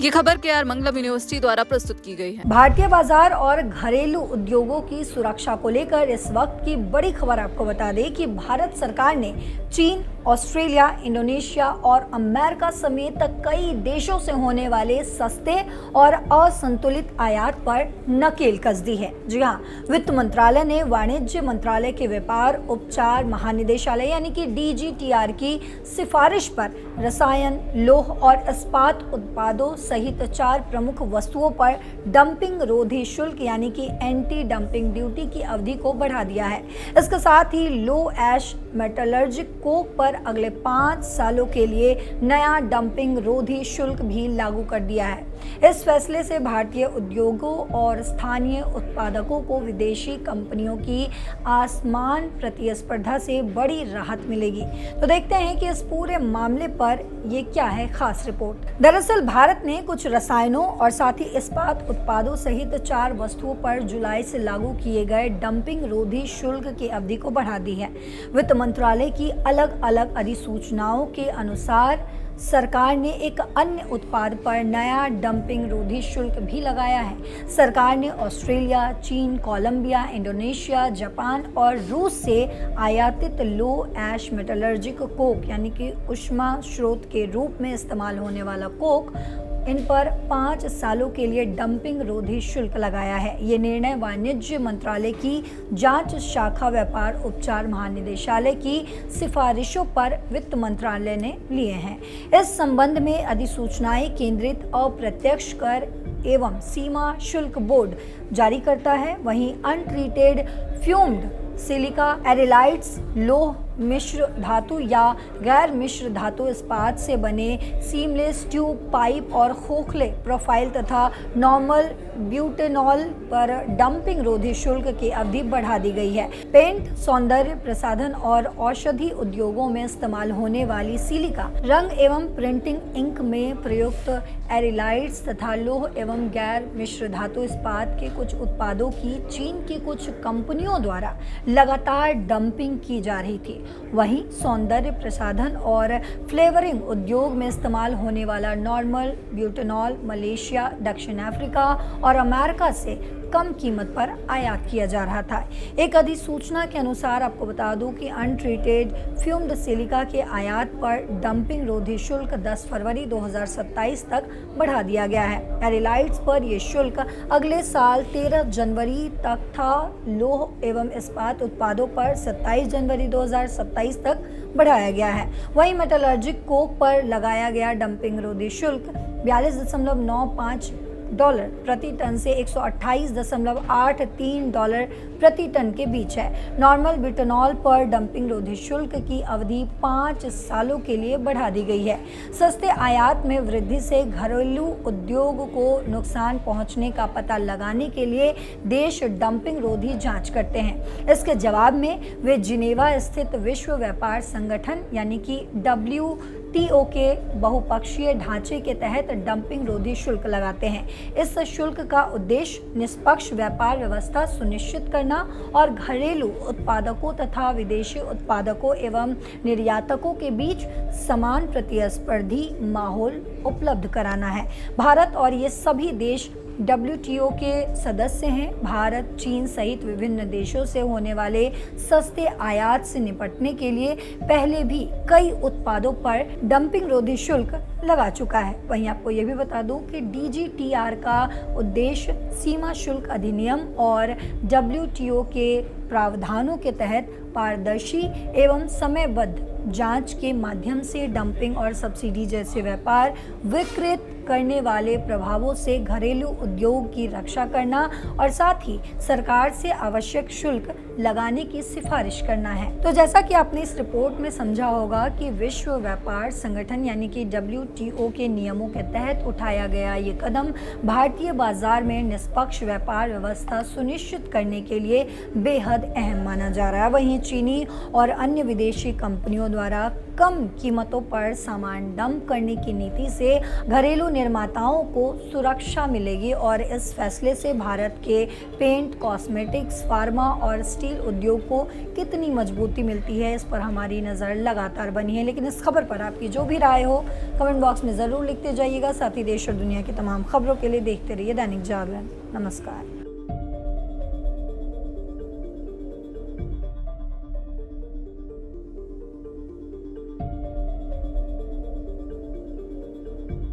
ये खबर KR मंगलम university द्वारा प्रस्तुत की गई है। भारतीय बाजार और घरेलू उद्योगों की सुरक्षा को लेकर इस वक्त की बड़ी खबर आपको बता दें कि भारत सरकार ने चीन, ऑस्ट्रेलिया, इंडोनेशिया और अमेरिका समेत कई देशों से होने वाले सस्ते और असंतुलित आयात पर नकेल कस दी है। जी हाँ, वित्त मंत्रालय ने वाणिज्य मंत्रालय के व्यापार उपचार महानिदेशालय यानी कि DGTR की सिफारिश पर रसायन, लौह और इस्पात उत्पादों सहित 4 प्रमुख वस्तुओं पर डंपिंग रोधी शुल्क यानी कि एंटी डंपिंग ड्यूटी की अवधि को बढ़ा दिया है। इसके साथ ही लो ऐश मेटलर्जिक कोक पर अगले 5 सालों के लिए नया डंपिंग रोधी शुल्क भी लागू कर दिया है। इस फैसले से भारतीय उद्योगों और स्थानीय उत्पादकों को विदेशी कंपनियों की आसमान प्रतिस्पर्धा से बड़ी राहत मिलेगी। तो देखते हैं कि इस पूरे मामले पर ये क्या है खास रिपोर्ट। दरअसल भारत ने कुछ रसायनों और साथ ही इस्पात उत्पादों सहित 4 वस्तुओं पर जुलाई से लागू किए गए डंपिंग रोधी शुल्क की अवधि को बढ़ा दी है। वित्त मंत्रालय की अलग अलग अधिसूचनाओं के अनुसार सरकार ने एक अन्य उत्पाद पर नया डंपिंग रोधी शुल्क भी लगाया है। सरकार ने ऑस्ट्रेलिया, चीन, कोलंबिया, इंडोनेशिया, जापान और रूस से आयातित लो ऐश मेटलर्जिक कोक यानी कि ऊष्मा स्रोत के रूप में इस्तेमाल होने वाला कोक, इन पर 5 सालों के लिए डंपिंग रोधी शुल्क लगाया है। ये निर्णय वाणिज्य मंत्रालय की जांच शाखा व्यापार उपचार महानिदेशालय की सिफारिशों पर वित्त मंत्रालय ने लिए हैं। इस संबंध में अधिसूचनाएं केंद्रित अप्रत्यक्ष कर एवं सीमा शुल्क बोर्ड जारी करता है। वहीं अनट्रीटेड फ्यूम्ड सिलिका एरिलाइट्स, लोह मिश्र धातु या गैर मिश्र धातु इस्पात से बने सीमलेस ट्यूब पाइप और खोखले प्रोफाइल तथा नॉर्मल ब्यूटेनॉल पर डंपिंग रोधी शुल्क की अवधि बढ़ा दी गई है। पेंट, सौंदर्य प्रसाधन और औषधि उद्योगों में इस्तेमाल होने वाली सिलिका, रंग एवं प्रिंटिंग इंक में प्रयुक्त एरिलाइट्स तथा लोह एवं गैर मिश्र धातु इस्पात के कुछ उत्पादों की चीन की कुछ कंपनियों द्वारा लगातार डंपिंग की जा रही थी। वहीं सौंदर्य प्रसाधन और फ्लेवरिंग उद्योग में इस्तेमाल होने वाला नॉर्मल ब्यूटेनॉल मलेशिया, दक्षिण अफ्रीका और अमेरिका से कम कीमत पर आयात किया जा रहा था। एक अधिसूचना के अनुसार आपको बता दूं कि अनट्रीटेड फ्यूम्ड सिलिका के आयात पर डंपिंग रोधी शुल्क 10 फरवरी 2027 तक बढ़ा दिया गया है। एरिलाइट्स पर यह शुल्क अगले साल 13 जनवरी तक था। लोह एवं इस्पात उत्पादों पर 27 जनवरी 2027 तक बढ़ाया गया है। वहीं मेटलर्जिक कोक पर लगाया गया डंपिंग रोधी शुल्क $42.95 प्रति टन से $128.83 प्रति टन के बीच है। नॉर्मल ब्यूटेनॉल पर डंपिंग रोधी शुल्क की अवधि 5 सालों के लिए बढ़ा दी गई है। सस्ते आयात में वृद्धि से घरेलू उद्योग को नुकसान पहुंचने का पता लगाने के लिए देश डंपिंग रोधी जांच करते हैं। इसके जवाब में वे जिनेवा स्थित विश्व व्यापार संगठन यानी कि WTO के बहुपक्षीय ढांचे के तहत डंपिंग रोधी शुल्क लगाते हैं। इस शुल्क का उद्देश्य निष्पक्ष व्यापार व्यवस्था सुनिश्चित करना और घरेलू उत्पादकों तथा विदेशी उत्पादकों एवं निर्यातकों के बीच समान प्रतिस्पर्धी माहौल उपलब्ध कराना है। भारत और ये सभी देश WTO के सदस्य हैं। भारत, चीन सहित विभिन्न देशों से होने वाले सस्ते आयात से निपटने के लिए पहले भी कई उत्पादों पर डंपिंग रोधी शुल्क लगा चुका है। वहीं आपको यह भी बता दूं कि DGTR का उद्देश्य सीमा शुल्क अधिनियम और WTO के प्रावधानों के तहत पारदर्शी एवं समयबद्ध जांच के माध्यम से डंपिंग और सब्सिडी जैसे व्यापार विकृत करने वाले प्रभावों से घरेलू उद्योग की रक्षा करना और साथ ही सरकार से आवश्यक शुल्क लगाने की सिफारिश करना है। तो जैसा कि आपने इस रिपोर्ट में समझा होगा कि विश्व व्यापार संगठन यानी कि WTO के नियमों के तहत उठाया गया ये कदम भारतीय बाजार में निष्पक्ष व्यापार व्यवस्था सुनिश्चित करने के लिए बेहद अहम माना जा रहा है। वहीं चीनी और अन्य विदेशी कंपनियों द्वारा कम कीमतों पर सामान डंप करने की नीति से घरेलू निर्माताओं को सुरक्षा मिलेगी और इस फैसले से भारत के पेंट, कॉस्मेटिक्स, फार्मा और स्टील उद्योग को कितनी मजबूती मिलती है, इस पर हमारी नज़र लगातार बनी है। लेकिन इस खबर पर आपकी जो भी राय हो कमेंट बॉक्स में ज़रूर लिखते जाइएगा। साथ ही देश और दुनिया की तमाम खबरों के लिए देखते रहिए दैनिक जागरण। नमस्कार।